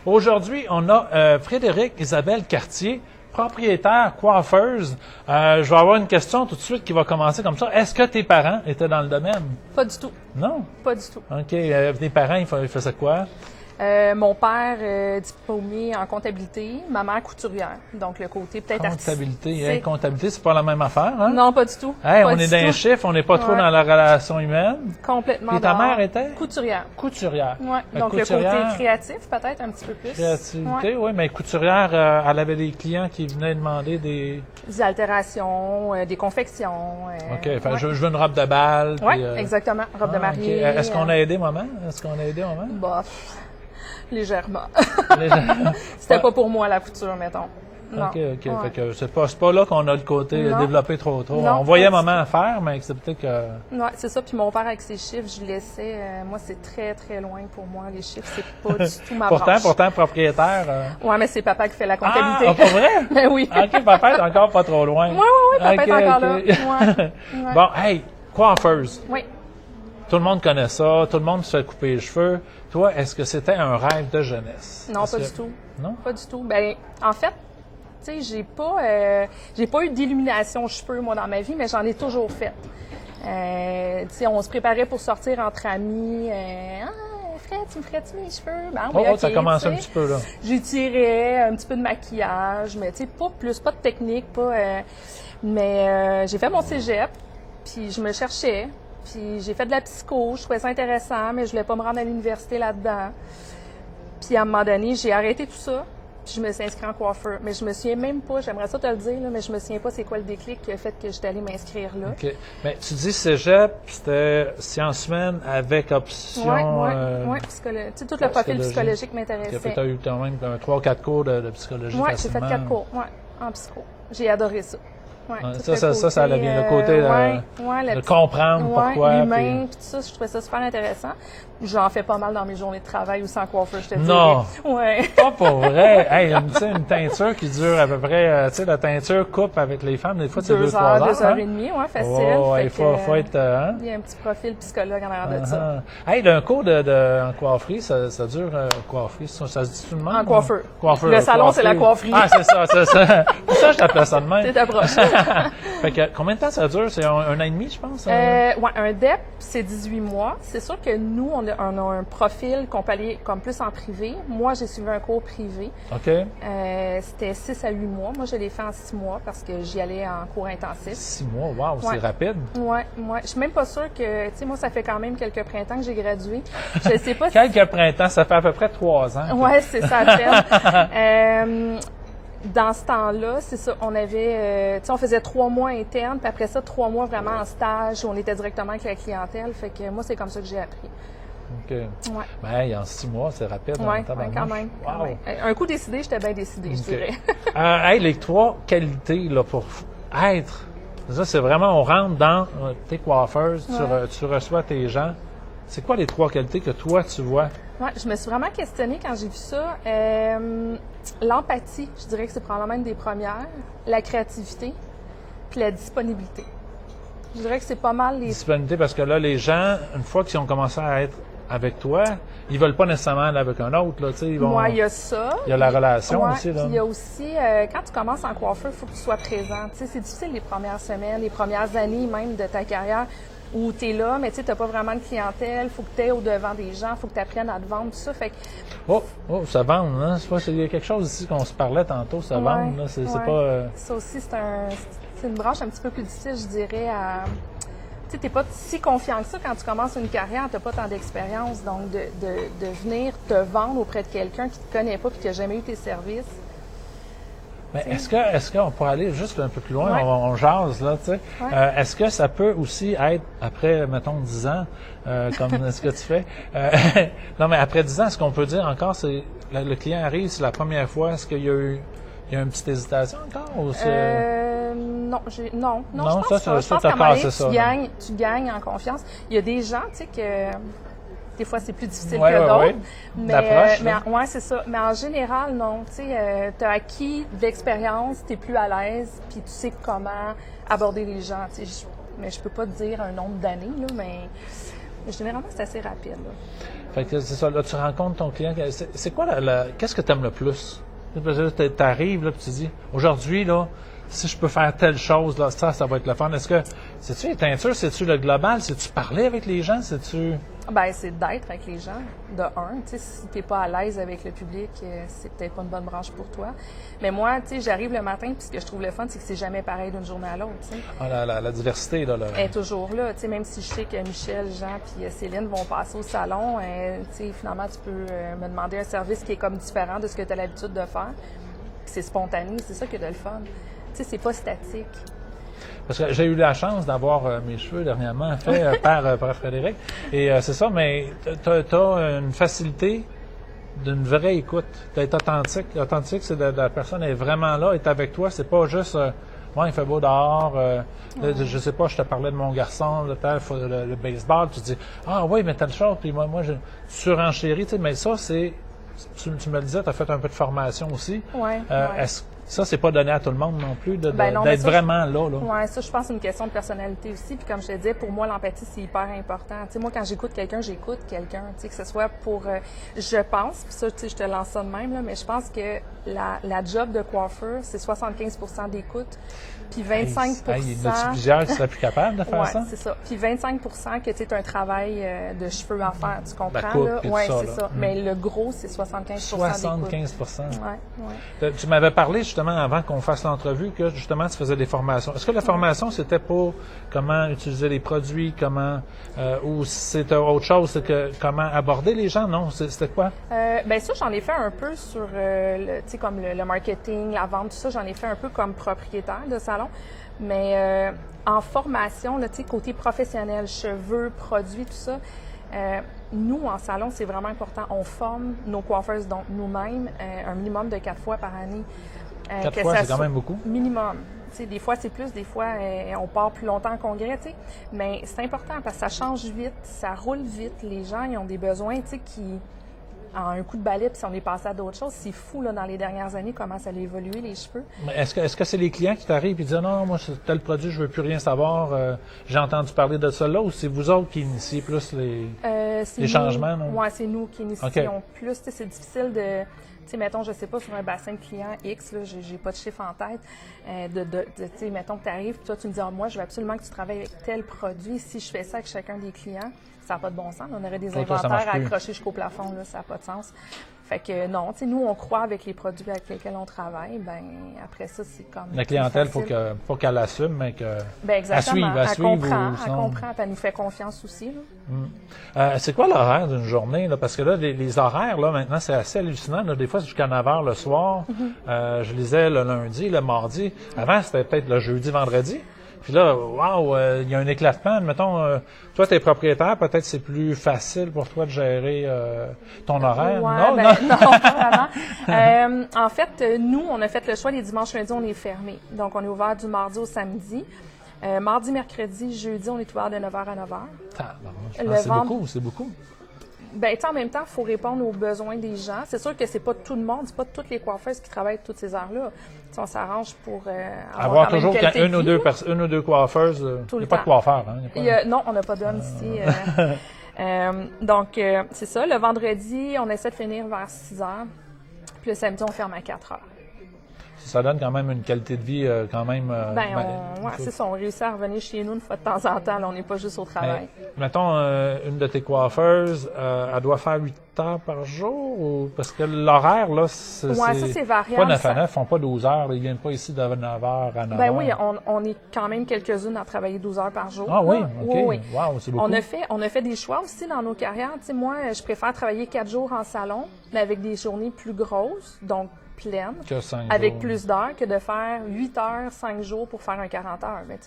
Aujourd'hui, on a Frédéric Isabelle Cartier, propriétaire, coiffeuse. Je vais avoir une question tout de suite qui va commencer comme ça. Est-ce que tes parents étaient dans le domaine? Pas du tout. Non? Pas du tout. OK. Tes parents, ils faisaient quoi? Mon père, diplômé en comptabilité, ma mère couturière. Donc, le côté peut-être Comptabilité. Comptabilité, c'est pas la même affaire, hein? Non, pas du tout. Hey, pas on est dans les chiffres, on n'est pas trop dans la relation humaine. Complètement. Et ta mère était? Couturière. Couturière. Oui, donc couturière, le côté créatif, peut-être un petit peu plus. Créativité, oui, mais couturière, elle avait des clients qui venaient demander des altérations, des confections. OK, je veux une robe de bal. Oui, exactement, robe de mariée. Okay. Est-ce qu'on a aidé maman? Bah, légèrement. C'était pas pour moi la couture, mettons. Non. OK. Fait que c'est pas là qu'on a le côté développé trop. Non, on voyait maman faire, mais c'est peut-être que... Oui, c'est ça. Puis mon père, avec ses chiffres, je laissais... moi, c'est très, très loin pour moi. Les chiffres, c'est pas du tout ma branche. Pourtant, propriétaire... Oui, mais c'est papa qui fait la comptabilité. Ah, pas vrai? Ben oui. OK, papa est encore pas trop loin. Oui, papa est encore là. Ouais. Bon, hey, coiffeuse. Oui. Tout le monde connaît ça, tout le monde se fait couper les cheveux. Toi, est-ce que c'était un rêve de jeunesse? Non, pas du tout. Non? Pas du tout. Ben, en fait, tu sais, j'ai pas eu d'illumination cheveux, moi, dans ma vie, mais j'en ai toujours fait. Tu sais, on se préparait pour sortir entre amis. Fred, tu me ferais-tu mes cheveux? Ben, oui, okay, ça commence un petit peu, là. J'étirais un petit peu de maquillage, mais tu sais, pas de technique, mais j'ai fait mon cégep, puis je me cherchais. Puis j'ai fait de la psycho, je trouvais ça intéressant, mais je voulais pas me rendre à l'université là-dedans. Puis à un moment donné, j'ai arrêté tout ça, puis je me suis inscrite en coiffeur. Mais je me souviens même pas, j'aimerais ça te le dire, là, mais je me souviens pas c'est quoi le déclic qui a fait que j'étais allée m'inscrire là. OK. Mais tu dis cégep, c'était sciences humaines avec option... Oui, tu sais, tout le profil psychologique m'intéressait. Tu as eu quand même 3 ou 4 cours de psychologie Oui, j'ai fait 4 cours, en psycho. J'ai adoré ça. Ouais, ça vient le côté de comprendre pourquoi. L'humain, puis tout ça, je trouvais ça super intéressant. J'en fais pas mal dans mes journées de travail ou sans coiffeur, je te dirais. Non! Ouais. Pas pour vrai! Hey, une teinture qui dure à peu près, tu sais, la teinture coupe avec les femmes, des fois, c'est 2-3 heures. 2 heures et demie, facile. Oh, il faut être... Il y a un petit profil psychologue en arrière de ça. Hey, un cours en coifferie, ça dure, coifferie, ça se dit tout le monde? En coiffeur. Le salon, c'est la coifferie. Ah, c'est ça. Pour ça, je t'appelle ça de même. C'est ta proche. Fait que, combien de temps ça dure? C'est un an et demi, je pense? Un DEP, c'est 18 mois. C'est sûr que nous, on a un profil qu'on peut aller comme plus en privé. Moi, j'ai suivi un cours privé. OK. C'était 6 à 8 mois. Moi, je l'ai fait en 6 mois parce que j'y allais en cours intensif. 6 mois, wow, c'est rapide. Oui. Je suis même pas sûre que, tu sais, moi, ça fait quand même quelques printemps que j'ai gradué. Je sais pas Quelques printemps, ça fait à peu près 3 ans. Oui, c'est ça, à peine. Dans ce temps-là, c'est ça, on avait, on faisait 3 mois internes, puis après ça, 3 mois vraiment en stage, où on était directement avec la clientèle. Fait que moi, c'est comme ça que j'ai appris. OK. Ouais. Ben, en 6 mois, c'est rapide. Oui, quand même. Wow. Un coup décidé, j'étais bien décidée, je dirais. Hey, les 3 qualités là, pour être, ça, c'est vraiment, on rentre dans tes coiffeuses, tu reçois tes gens. C'est quoi les 3 qualités que toi, tu vois? Oui, je me suis vraiment questionnée quand j'ai vu ça. L'empathie, je dirais que c'est probablement une des premières. La créativité, puis la disponibilité. Je dirais que c'est pas mal les... Disponibilité, parce que là, les gens, une fois qu'ils ont commencé à être avec toi, ils veulent pas nécessairement aller avec un autre, là, tu sais, ils vont... Moi, il y a ça. Il y a la relation aussi, là. Puis il y a aussi, quand tu commences en coiffeur, il faut que tu sois présent. Tu sais, c'est difficile les premières semaines, les premières années même de ta carrière, où tu es là, mais tu n'as pas vraiment de clientèle, il faut que tu es au-devant des gens, il faut que tu apprennes à te vendre, tout ça. Fait que... Oh, ça vend, hein? Il y a quelque chose ici qu'on se parlait tantôt, ça vend, là. C'est pas... Ça aussi, c'est une branche un petit peu plus difficile, je dirais, à... Tu sais, t'es pas si confiant que ça quand tu commences une carrière, t'as pas tant d'expérience, donc de venir te vendre auprès de quelqu'un qui te connaît pas et qui a jamais eu tes services. Mais est-ce qu'on pourrait aller juste un peu plus loin, Ouais. on jase, là, tu sais. Ouais. Est-ce que ça peut aussi être, après, mettons, 10 ans, comme ce que tu fais, non, mais après 10 ans, ce qu'on peut dire encore, c'est, le client arrive, c'est la première fois, est-ce qu'il y a une petite hésitation encore? Ou Non, je pense ça, pas. Je pense t'as qu'à un moment donné, cassé ça, tu gagnes en confiance. Il y a des gens, tu sais, que des fois, c'est plus difficile Ouais, que d'autres. ouais. Mais c'est ça. Mais en général, non. Tu sais, tu as acquis de l'expérience, tu es plus à l'aise, puis tu sais comment aborder les gens. Tu sais, mais je peux pas te dire un nombre d'années, là, mais Mais généralement, c'est assez rapide. Là. Fait que c'est ça, là, tu rencontres ton client. C'est quoi qu'est-ce que tu aimes le plus? Tu arrives, là, puis tu dis, aujourd'hui, là, si je peux faire telle chose, là, ça va être le fun. Est-ce que, c'est-tu les teintures, c'est-tu le global, c'est-tu parler avec les gens, c'est-tu... Ben, c'est d'être avec les gens, de un. Tu sais, si t'es pas à l'aise avec le public, c'est peut-être pas une bonne branche pour toi. Mais moi, tu sais, j'arrive le matin, puis ce que je trouve le fun, c'est que c'est jamais pareil d'une journée à l'autre, tu sais. Ah, la diversité, là. Elle est toujours là, tu sais, même si je sais que Michel, Jean puis Céline vont passer au salon, tu sais, finalement, tu peux me demander un service qui est comme différent de ce que tu as l'habitude de faire. Puis c'est spontané, c'est ça qui est de le fun. Tu sais, c'est pas statique. Parce que j'ai eu la chance d'avoir mes cheveux dernièrement faits par Frédéric. Et c'est ça, mais tu as une facilité d'une vraie écoute, d'être authentique. Authentique, c'est la personne est vraiment là, est avec toi. C'est pas juste, il fait beau dehors. Je sais pas, je te parlais de mon garçon, le baseball. Tu dis, ah oui, mais telle chose. Puis moi, je surenchéris. Tu sais, mais ça, c'est, tu me le disais, tu as fait un peu de formation aussi. Ouais. Ça, c'est pas donné à tout le monde non plus, d'être vraiment là. Oui, ça, je pense que c'est une question de personnalité aussi. Puis comme je te disais, pour moi, l'empathie, c'est hyper important. Tu sais, moi, quand j'écoute quelqu'un, j'écoute quelqu'un. Tu sais, que ce soit pour... je pense, puis ça, tu sais, je te lance ça de même, là, mais je pense que la job de coiffeur, c'est 75 d'écoute, puis 25 il y en a plusieurs qui seraient plus capables de faire ça? Oui, c'est ça. Puis 25 que tu as un travail de cheveux à faire, tu comprends? La coupe, Oui, c'est là. ça. Mais le gros, c'est 75 75 Oui. Tu m'avais parlé justement avant qu'on fasse l'entrevue que justement tu faisais des formations. Est-ce que la formation c'était pour comment utiliser les produits, comment ou c'était autre chose, c'est que comment aborder les gens? Non, c'était quoi? Ben ça, j'en ai fait un peu sur tu sais, comme le marketing, la vente, tout ça, j'en ai fait un peu comme propriétaire de salon. Mais en formation, là, tu sais, côté professionnel, cheveux, produits, tout ça, nous, en salon, c'est vraiment important. On forme nos coiffeuses, donc nous-mêmes, un minimum de 4 fois par année. 4 fois, c'est quand même beaucoup. Minimum. Tu sais, des fois, c'est plus, des fois, on part plus longtemps en congrès, tu sais. Mais c'est important parce que ça change vite, ça roule vite. Les gens, ils ont des besoins, tu sais, qui... En un coup de balai, puis si on est passé à d'autres choses, c'est fou, là, dans les dernières années, comment ça a évolué, les cheveux. Mais est-ce que c'est les clients qui t'arrivent et disent « Non, moi, c'est tel produit, je veux plus rien savoir, j'ai entendu parler de ça là », ou c'est vous autres qui initiez plus les changements? Oui, c'est nous qui initions plus. Tu sais, c'est difficile de... Tu sais, mettons, je sais pas, sur un bassin de clients X, là, j'ai pas de chiffre en tête, tu sais, mettons que tu arrives, puis toi, tu me dis, moi, je veux absolument que tu travailles avec tel produit. Si je fais ça avec chacun des clients, ça n'a pas de bon sens. On aurait des inventaires à accrocher jusqu'au plafond, là, ça n'a pas de sens. Fait que non, tu sais, nous, on croit avec les produits avec lesquels on travaille. Ben après ça, c'est comme... La clientèle, faut qu'elle assume, mais qu'elle suive. Elle comprend, puis elle nous fait confiance aussi. C'est quoi l'horaire d'une journée? Là? Parce que là, les horaires, là, maintenant, c'est assez hallucinant. Là. Des fois, c'est jusqu'à 9 h le soir. Je lisais le lundi, le mardi. Avant, c'était peut-être le jeudi, vendredi. Puis là, il y a un éclatement. Mettons, toi, t'es propriétaire, peut-être c'est plus facile pour toi de gérer ton horaire. Non, pas vraiment. En fait, nous, on a fait le choix, les dimanches, lundis, on est fermé. Donc, on est ouvert du mardi au samedi. Mardi, mercredi, jeudi, on est ouvert de 9 h à 9 h. C'est beaucoup. Ben, tu sais, en même temps, il faut répondre aux besoins des gens. C'est sûr que c'est pas tout le monde, c'est pas toutes les coiffeuses qui travaillent toutes ces heures-là. T'sais, on s'arrange pour avoir toujours une ou deux coiffeuses. Il n'y a pas de coiffeur, hein? Non, on n'a pas d'hommes ici. Donc, c'est ça. Le vendredi, on essaie de finir vers 6 h. Puis le samedi, on ferme à 4 h. Ça donne quand même une qualité de vie quand même... c'est ça. On réussit à revenir chez nous une fois de temps en temps. Là, on n'est pas juste au travail. Mettons, une de tes coiffeuses, elle doit faire 8 heures par jour? Ou... Parce que l'horaire, là, c'est variable. Pas 9 à 9, ils font pas 12 heures. Ils viennent pas ici de 9 heures à 9 heures. Oui, on est quand même quelques-unes à travailler 12 heures par jour. Ah oui? OK. Oui. Wow, c'est beaucoup. On a fait des choix aussi dans nos carrières. Tu sais, moi, je préfère travailler 4 jours en salon, mais avec des journées plus grosses. Donc, pleine, avec plus d'heures que de faire 8 heures, 5 jours pour faire un 40 heures. Ben,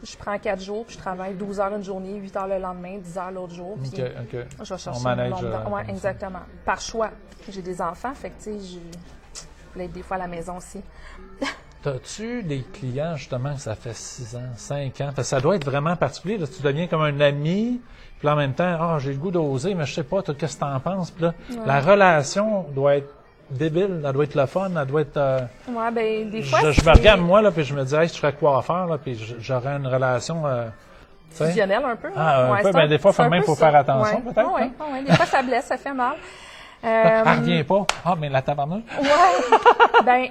je prends 4 jours, puis je travaille 12 heures une journée, 8 heures le lendemain, 10 heures l'autre jour. Puis je vais chercher on manage, Oui, exactement. Par choix. J'ai des enfants, fait que tu sais, je voulais être des fois à la maison aussi. T'as-tu des clients, justement, que ça fait 6 ans, 5 ans? Parce que ça doit être vraiment particulier. Là, tu deviens comme un ami, puis en même temps, j'ai le goût d'oser, mais je sais pas, toi, qu'est-ce que t'en penses? Puis là, la relation doit être débile, elle doit être le fun, elle doit être... des fois, je me regarde, moi, là, puis je me dis, hey, si je serais coiffeur, là, puis j'aurais une relation fusionnel un peu. Ah, ouais, un peu, ben, des fois, il faut faire attention, ouais. peut-être. Oui, ouais. Des fois, ça blesse, ça fait mal. Elle revient pas. Ah, mais la tabarnouche. Ouais. Ben,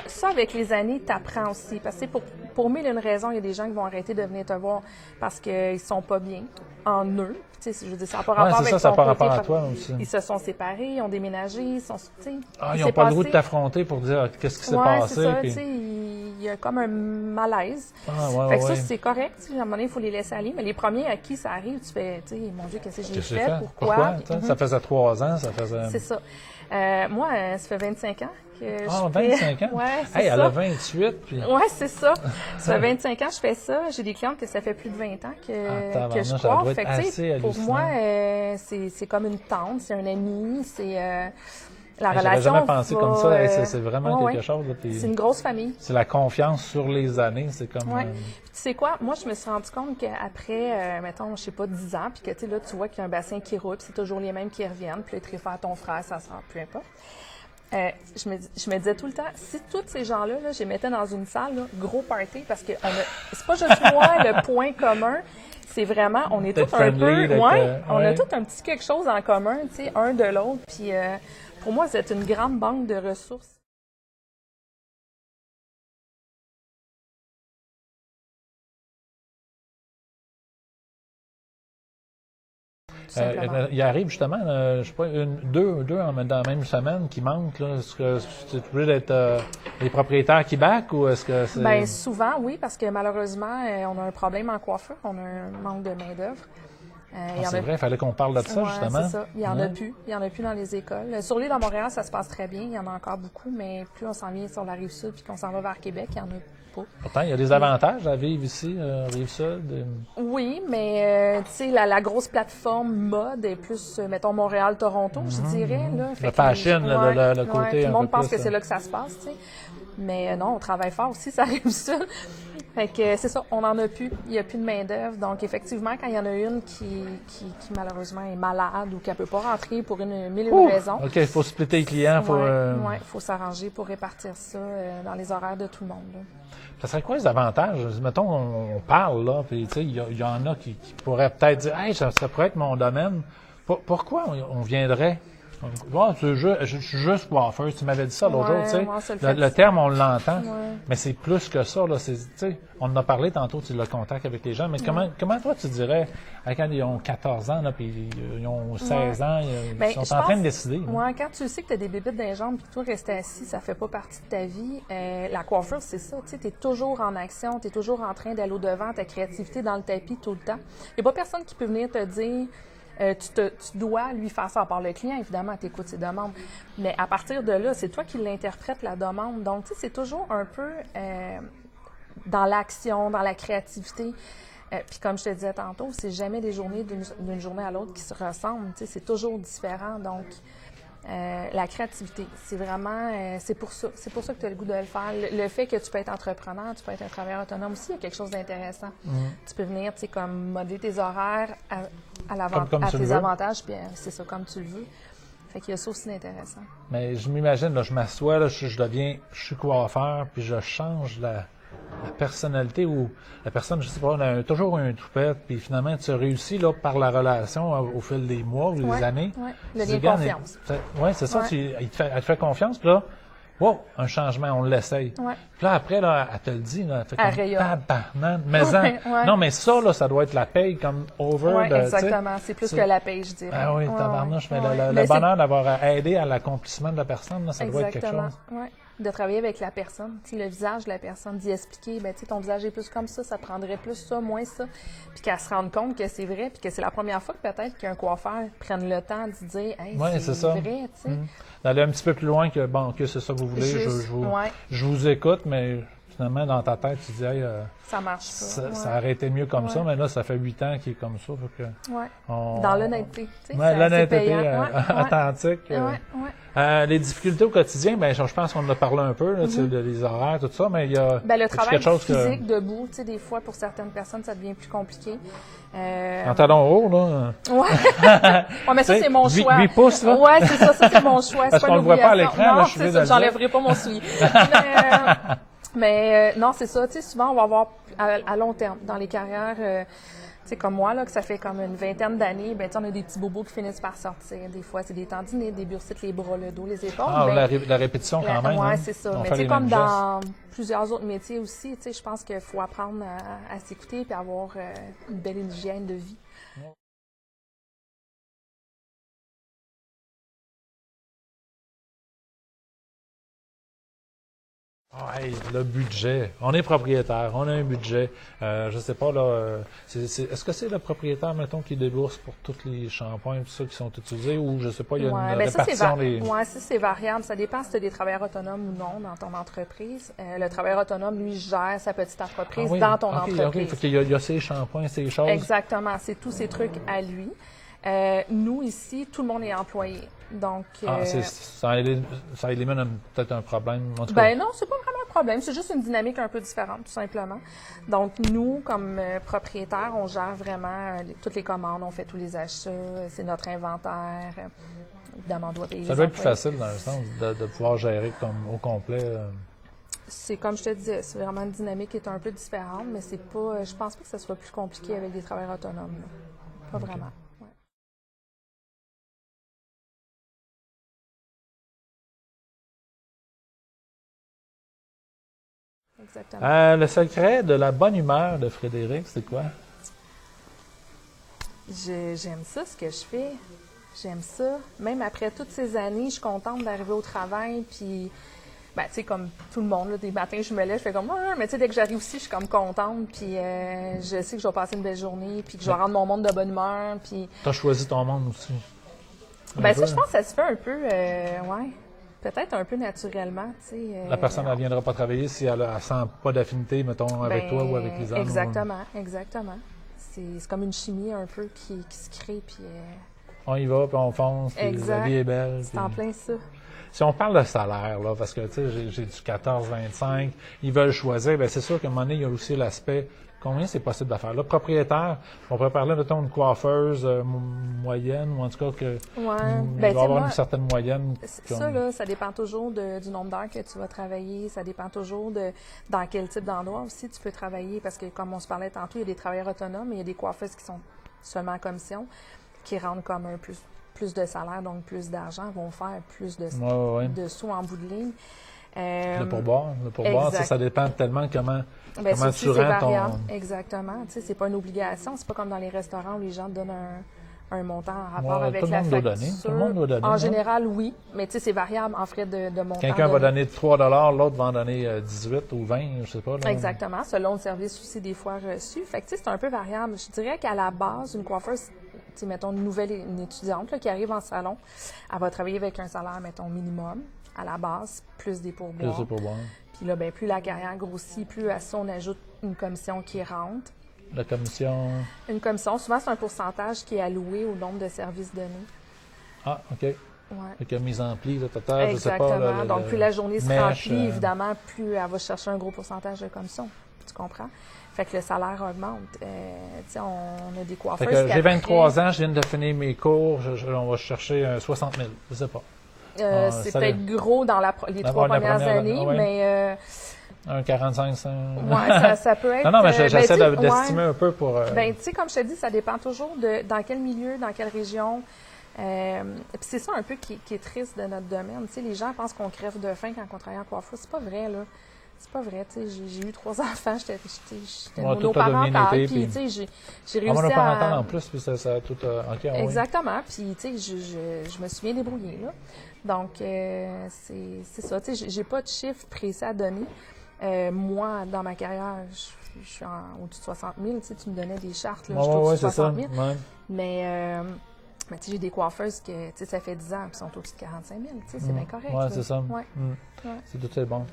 ça, avec les années, t'apprends aussi. Parce que pour mille et une raisons, il y a des gens qui vont arrêter de venir te voir parce qu'ils sont pas bien en eux. Tu sais, je veux dire, ça n'a pas rapport avec ça n'a pas rapport à côté. toi aussi. Ils se sont séparés, ils ont déménagé, ils sont, tu sais. Ils n'ont pas le droit de t'affronter pour dire qu'est-ce qui s'est passé. C'est ça, puis... tu sais, il y a comme un malaise. Ah, fait que ça, c'est correct. À un moment donné, il faut les laisser aller. Mais les premiers à qui ça arrive, tu fais, tu sais, mon Dieu, qu'est-ce que j'ai fait? Pourquoi? Ça faisait 3 ans, ça faisait... C'est ça. Moi, ça fait 25 ans que je fais... 25 ans? Ouais, c'est hey, ça. Elle a 28. Puis... Ouais, c'est ça. Ça fait 25 ans que je fais ça. J'ai des clientes que ça fait plus de 20 ans que je coiffe. Fait que, pour moi, c'est comme une tante, c'est un ami, c'est... la relation. J'avais jamais pensé comme ça. C'est vraiment quelque chose. C'est une grosse famille. C'est la confiance sur les années. C'est comme. Ouais. Tu sais quoi? Moi, je me suis rendu compte qu'après, mettons, je sais pas, 10 ans, puis que tu sais, là, tu vois qu'il y a un bassin qui roule, puis c'est toujours les mêmes qui reviennent, puis là, tu réfères à ton frère, ça sera peu importe. Je me disais tout le temps, si tous ces gens-là, je les mettais dans une salle, là, gros party, parce que c'est pas juste moi le point commun. C'est vraiment, on est tous un peu, on a tous un petit quelque chose en commun, tu sais, un de l'autre. Puis pour moi, c'est une grande banque de ressources. Il arrive justement, je sais pas, deux dans la même semaine qui manquent. Là. Est-ce que c'est obligé d'être les propriétaires qui backent ou est-ce que c'est... Bien, souvent, oui, parce que malheureusement, on a un problème en coiffure, on a un manque de main-d'œuvre. C'est vrai, il fallait qu'on parle de ça, justement. C'est ça. Il y en a plus. Il y en a plus dans les écoles. Sur l'île de Montréal, ça se passe très bien. Il y en a encore beaucoup, mais plus on s'en vient sur la Rive-Sud puis qu'on s'en va vers Québec, il y en a pas. Pourtant, il y a des avantages à vivre ici, Rive-Sud. Oui, mais tu sais, la grosse plateforme mode est plus, mettons, Montréal-Toronto, je dirais. Là. Le fashion, le côté. Tout le monde pense que c'est là que ça se passe, tu sais. Mais non, on travaille fort aussi, ça arrive ça. Fait que c'est ça, on n'en a plus. Il n'y a plus de main-d'œuvre. Donc, effectivement, quand il y en a une qui malheureusement est malade ou qui ne peut pas rentrer pour mille et une raisons. OK, il faut splitter les clients. Il faut s'arranger pour répartir ça dans les horaires de tout le monde. Là. Ça serait quoi les avantages? Mettons, on parle, là, puis tu sais, il y en a qui pourraient peut-être dire, hey, ça pourrait être mon domaine. Pourquoi on viendrait? Je suis juste coiffeur. Tu m'avais dit ça l'autre jour, tu sais. Le terme, on l'entend, mais c'est plus que ça. Là, on en a parlé tantôt, tu as le contact avec les gens, mais comment toi, tu dirais, quand ils ont 14 ans, là, puis ils ont 16 ans, ils sont en train de décider. Moi, quand tu sais que tu as des bébites dans les jambes, puis toi, rester assis, ça fait pas partie de ta vie, la coiffure, c'est ça. Tu es toujours en action, tu es toujours en train d'aller au-devant, ta créativité dans le tapis tout le temps. Il n'y a pas personne qui peut venir te dire... tu dois lui faire ça, à part le client, évidemment, tu écoutes ses demandes. Mais à partir de là, c'est toi qui l'interprètes, la demande. Donc, tu sais, c'est toujours un peu dans l'action, dans la créativité. Puis comme je te disais tantôt, c'est jamais des journées d'une journée à l'autre qui se ressemblent. Tu sais, c'est toujours différent. Donc, la créativité, c'est vraiment, c'est pour ça que tu as le goût de le faire. Le fait que tu peux être entrepreneur, tu peux être un travailleur autonome aussi, il y a quelque chose d'intéressant. Tu peux venir, tu sais, comme modeler tes horaires à tes avantages, puis c'est ça, comme tu le veux. Fait qu'il y a ça aussi d'intéressant. Mais je m'imagine, là, je m'assois, là, je suis coiffeur, puis je change la personnalité ou la personne, je sais pas, on a toujours un toupette, puis finalement, tu réussis là, par la relation au fil des mois ou des années. Oui, le lien de confiance. Oui, c'est ça, elle te fait confiance, puis là, wow, un changement, on l'essaye. Ouais. Puis là, après, là, elle te le dit, là, elle fait comme tabarnak. Mais non, mais ça, là, ça doit être la paye comme over. Oui, exactement. C'est plus que la paye, je dirais. Ah oui, tabarnouche, mais le bonheur d'avoir aidé à l'accomplissement de la personne, là, ça doit être quelque chose. Oui. De travailler avec la personne, tu sais, le visage de la personne, d'y expliquer, ben tu sais, ton visage est plus comme ça prendrait plus ça, moins ça, puis qu'elle se rende compte que c'est vrai, puis que c'est la première fois que peut-être qu'un coiffeur prenne le temps de dire, hey, c'est vrai, tu sais. D'aller un petit peu plus loin que, bon, que c'est ça que vous voulez, je vous écoute, mais finalement, dans ta tête, tu dis, hey, ça marche pas. Ça aurait été mieux comme ça, mais là, ça fait 8 ans qu'il est comme ça. Dans l'honnêteté, tu sais. L'honnêteté authentique. Les difficultés au quotidien, ben, je pense qu'on en a parlé un peu, là, les horaires, tout ça, mais il y a le travail physique debout, tu sais, des fois, pour certaines personnes, ça devient plus compliqué. En talons hauts, là. Ouais, mais ça, c'est mon choix. 8 pouces, là. Ouais, c'est ça, c'est mon choix. Parce qu'on le voit pas à l'écran, là, je suis désolée. J'enlèverai pas mon soulier. Mais non, c'est ça. Tu sais, souvent, on va avoir à long terme, dans les carrières, tu sais, comme moi, là, que ça fait comme une vingtaine d'années, ben, on a des petits bobos qui finissent par sortir. Des fois, c'est des tendinites, des bursites, les bras, le dos, les épaules. Ah, ben, la répétition quand même. Oui, hein? c'est ça. On Mais fait tu sais, les comme mêmes gestes. dans plusieurs autres métiers aussi, tu sais, je pense qu'il faut apprendre à s'écouter et avoir une belle hygiène de vie. Ouais, le budget. On est propriétaire, on a un budget. Je sais pas, là, est-ce que c'est le propriétaire, mettons, qui débourse pour tous les shampoings, tout ça, qui sont utilisés, ou je sais pas, il y a une répartition des... Ouais, ça, c'est variable. Ça dépend si tu as des travailleurs autonomes ou non dans ton entreprise. Le travailleur autonome, lui, gère sa petite entreprise dans ton entreprise. OK, fait qu'il y a ses shampoings, ces choses. Exactement. C'est tous ces trucs à lui. Nous, ici, tout le monde est employé. Donc, ça élimine peut-être un problème. En tout cas. non, c'est pas vraiment un problème. C'est juste une dynamique un peu différente, tout simplement. Donc, nous, comme propriétaires, on gère vraiment toutes les commandes, on fait tous les achats, c'est notre inventaire. Évidemment, on doit payer Ça doit être plus facile, dans le sens de pouvoir gérer comme au complet. C'est comme je te disais, c'est vraiment une dynamique qui est un peu différente, mais c'est pas. Je pense pas que ça soit plus compliqué avec des travailleurs autonomes. Là. Pas vraiment. Exactement. Le secret de la bonne humeur de Frédéric, c'est quoi? J'aime ça, ce que je fais. J'aime ça. Même après toutes ces années, je suis contente d'arriver au travail. Puis, ben, tu sais, comme tout le monde, là, des matins, je me lève, je fais comme, ah, mais tu sais, dès que j'arrive aussi, je suis comme contente. Puis, je sais que je vais passer une belle journée. Puis, que je vais rendre mon monde de bonne humeur. Puis. Tu as choisi ton monde aussi. Ben, ça, je pense que ça se fait un peu, ouais. Peut-être un peu naturellement, tu sais. La personne, elle ne viendra pas travailler si elle ne sent pas d'affinité, mettons, avec toi ou avec les autres. Exactement, exactement. C'est comme une chimie un peu qui se crée, puis... On y va, puis on fonce, puis la vie est belle. C'est en plein ça. Si on parle de salaire, là, parce que, tu sais, j'ai du 14-25, ils veulent choisir, bien, c'est sûr qu'à un moment donné, il y a aussi l'aspect combien c'est possible de faire. Là, propriétaire, on pourrait parler, mettons, une coiffeuse moyenne, ou en tout cas que il va y avoir une certaine moyenne. Ça, là, ça dépend toujours du nombre d'heures que tu vas travailler. Ça dépend toujours de dans quel type d'endroit aussi tu peux travailler. Parce que, comme on se parlait tantôt, il y a des travailleurs autonomes, mais il y a des coiffeuses qui sont seulement en commission, qui rentrent comme un plus de salaire, donc plus d'argent, vont faire plus de sous en bout de ligne. Le pourboire, ça dépend tellement comment tu rends ton... Exactement. Tu sais, c'est pas une obligation. C'est pas comme dans les restaurants où les gens te donnent un montant en rapport avec la facture. Tout le monde doit donner. En général, oui. Mais tu sais, c'est variable en frais de montant. Quelqu'un va donner 3 l'autre va en donner 18 ou 20, je sais pas. Là. Exactement. Selon le service aussi des fois reçu. Fait que tu sais, c'est un peu variable. Je dirais qu'à la base, une coiffeuse, tu sais, mettons une étudiante là, qui arrive en salon, elle va travailler avec un salaire, mettons, minimum. À la base, plus des pourboires. Plus des pourboires. Puis là, ben, plus la carrière grossit, plus à ça, on ajoute une commission qui rentre. La commission? Une commission, souvent, c'est un pourcentage qui est alloué au nombre de services donnés. Ah, OK. Ouais. Fait que mise en pli, total, exactement. Je sais pas. Donc, plus la journée se remplit, évidemment, plus elle va chercher un gros pourcentage de commission. Tu comprends? Fait que le salaire augmente. Tu sais, on a des coiffeurs. Fait que j'ai 23 ans, je viens de finir mes cours, on va chercher 60 000, je sais pas. C'est peut-être gros dans les 3 premières années, mais... un 45, ça... Oui, ça peut être... Non, mais j'essaie d'estimer un peu pour... Ben, tu sais, comme je te dis, ça dépend toujours de dans quel milieu, dans quelle région. Puis c'est ça un peu qui est triste de notre domaine. Tu sais, les gens pensent qu'on crève de faim quand on travaille en coiffure. C'est pas vrai, là. C'est pas vrai, tu sais, j'ai eu 3 enfants, j'étais monoparentale, puis tu sais, j'ai réussi monoparentale en plus, puis ça tout... okay, exactement, puis tu sais, je me suis bien débrouillée, là. Donc, c'est ça, tu sais, j'ai pas de chiffre précis à donner. Moi, dans ma carrière, je suis au-dessus de 60 000, tu sais, tu me donnais des chartes, là, je suis au-dessus de 60 000. Ouais. Mais tu sais, j'ai des coiffeuses que, tu sais, ça fait 10 ans qui sont au-dessus de 45 000, tu sais, c'est bien correct. Oui, c'est ça. Ouais. C'est tout est bon.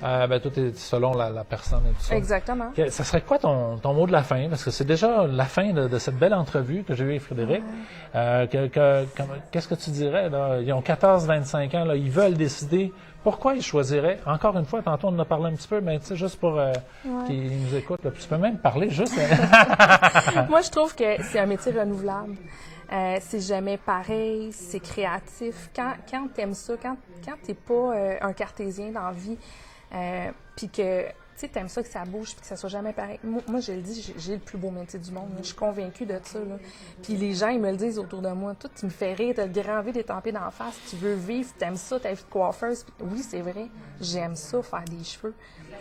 Ben, tout est selon la personne et tout ça. Exactement. Ça serait quoi ton mot de la fin? Parce que c'est déjà la fin de cette belle entrevue que j'ai eue avec Frédéric. Qu'est-ce que tu dirais, là? Ils ont 14-25 ans, là, ils veulent décider. Pourquoi ils choisiraient? Encore une fois, tantôt on en a parlé un petit peu, mais tu sais, juste pour qu'ils nous écoutent, là, tu peux même parler juste. Moi, je trouve que c'est un métier renouvelable. C'est jamais pareil, c'est créatif. Quand t'aimes ça, quand t'es pas un cartésien dans la vie, puis que, tu tu sais, t'aimes ça que ça bouge puis que ça soit jamais pareil. Moi, je le dis, j'ai le plus beau métier du monde. Là. Je suis convaincue de ça. Là. Puis les gens, ils me le disent autour de moi. Toi, tu me fais rire, t'as le grand V d'étampé d'en face. Tu veux vivre, t'aimes ça, ta vie de coiffeuse. Puis, oui, c'est vrai. J'aime ça, faire des cheveux.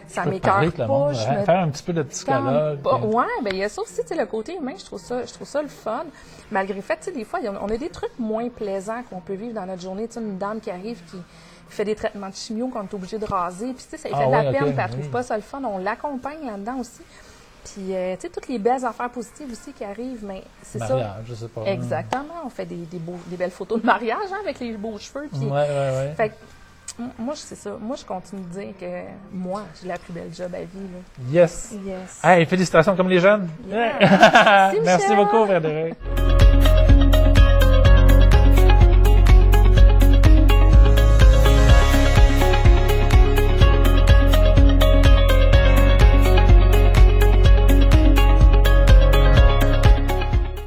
Ça m'écoeure pas. Faire un petit peu de psychologue. Ouais, ben il y a ça aussi, tu sais, le côté humain, je trouve ça le fun. Malgré le fait, tu sais, des fois, on a des trucs moins plaisants qu'on peut vivre dans notre journée. Tu sais, une dame qui arrive qui fait des traitements de chimio qu'on est obligé de raser. Puis, tu sais, ça lui fait de la peine, puis elle trouve pas ça le fun. On l'accompagne là-dedans aussi. Puis, tu sais, toutes les belles affaires positives aussi qui arrivent, mais c'est ça. Mariage, je sais pas. Exactement. On fait des belles photos de mariage, hein, avec les beaux cheveux. Puis, ouais. Fait que, moi, c'est ça. Moi, je continue de dire que moi, j'ai la plus belle job à vie. Là. Yes. Yes. Hey, félicitations comme les jeunes. Yeah. Merci beaucoup, Frédéric.